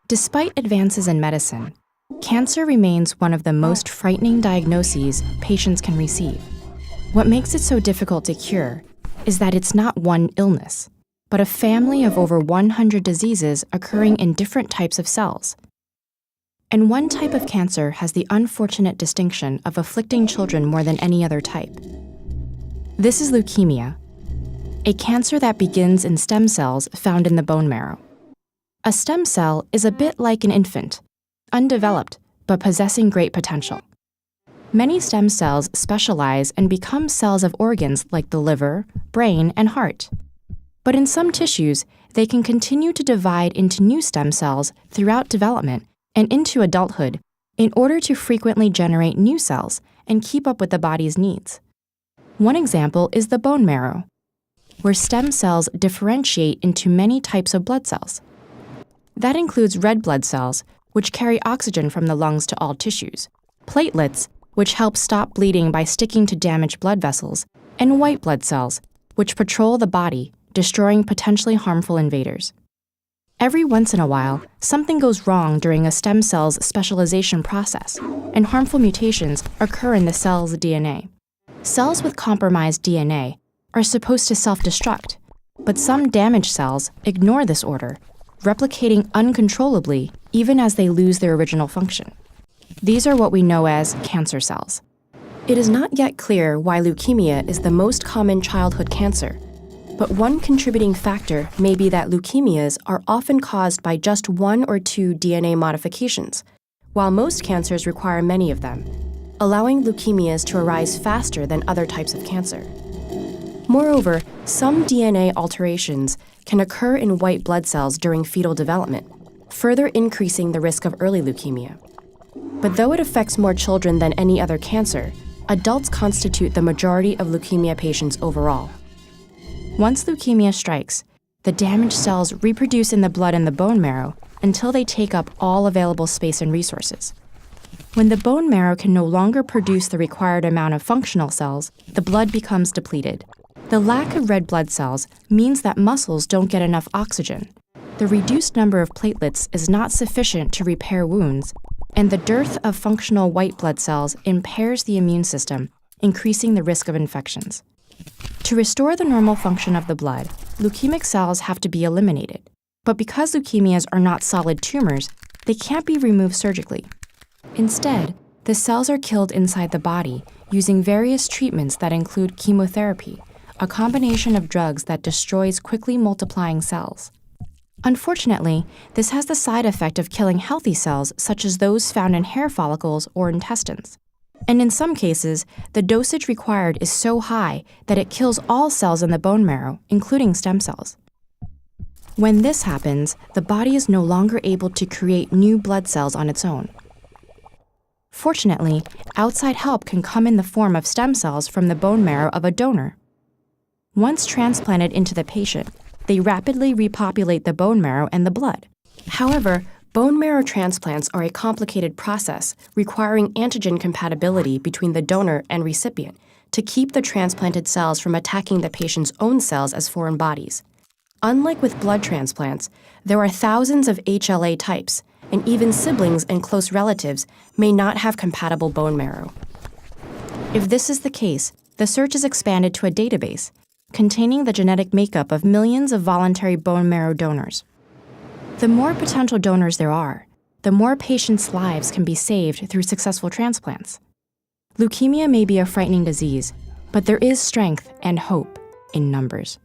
Despite advances in medicine, cancer remains one of the most frightening diagnoses patients can receive. What makes it so difficult to cure is that it's not one illness, but a family of over 100 diseases occurring in different types of cells. And one type of cancer has the unfortunate distinction of afflicting children more than any other type. This is leukemia, a cancer that begins in stem cells found in the bone marrow. A stem cell is a bit like an infant, undeveloped, but possessing great potential. Many stem cells specialize and become cells of organs like the liver, brain, and heart. But in some tissues, they can continue to divide into new stem cells throughout development and into adulthood in order to frequently generate new cells and keep up with the body's needs. One example is the bone marrow, where stem cells differentiate into many types of blood cells. That includes red blood cells, which carry oxygen from the lungs to all tissues, platelets, which help stop bleeding by sticking to damaged blood vessels, and white blood cells, which patrol the body, destroying potentially harmful invaders. Every once in a while, something goes wrong during a stem cell's specialization process, and harmful mutations occur in the cell's DNA. Cells with compromised DNA are supposed to self-destruct, but some damaged cells ignore this order, replicating uncontrollably even as they lose their original function. These are what we know as cancer cells. It is not yet clear why leukemia is the most common childhood cancer, but one contributing factor may be that leukemias are often caused by just one or two DNA modifications, while most cancers require many of them, allowing leukemias to arise faster than other types of cancer. Moreover, some DNA alterations can occur in white blood cells during fetal development, further increasing the risk of early leukemia. But though it affects more children than any other cancer, adults constitute the majority of leukemia patients overall. Once leukemia strikes, the damaged cells reproduce in the blood and the bone marrow until they take up all available space and resources. When the bone marrow can no longer produce the required amount of functional cells, the blood becomes depleted. The lack of red blood cells means that muscles don't get enough oxygen. The reduced number of platelets is not sufficient to repair wounds, and the dearth of functional white blood cells impairs the immune system, increasing the risk of infections. To restore the normal function of the blood, leukemic cells have to be eliminated. But because leukemias are not solid tumors, they can't be removed surgically. Instead, the cells are killed inside the body using various treatments that include chemotherapy, a combination of drugs that destroys quickly multiplying cells. Unfortunately, this has the side effect of killing healthy cells such as those found in hair follicles or intestines. And in some cases, the dosage required is so high that it kills all cells in the bone marrow, including stem cells. When this happens, the body is no longer able to create new blood cells on its own. Fortunately, outside help can come in the form of stem cells from the bone marrow of a donor. Once transplanted into the patient, they rapidly repopulate the bone marrow and the blood. However, bone marrow transplants are a complicated process requiring antigen compatibility between the donor and recipient to keep the transplanted cells from attacking the patient's own cells as foreign bodies. Unlike with blood transplants, there are thousands of HLA types, and even siblings and close relatives may not have compatible bone marrow. If this is the case, the search is expanded to a database containing the genetic makeup of millions of voluntary bone marrow donors. The more potential donors there are, the more patients' lives can be saved through successful transplants. Leukemia may be a frightening disease, but there is strength and hope in numbers.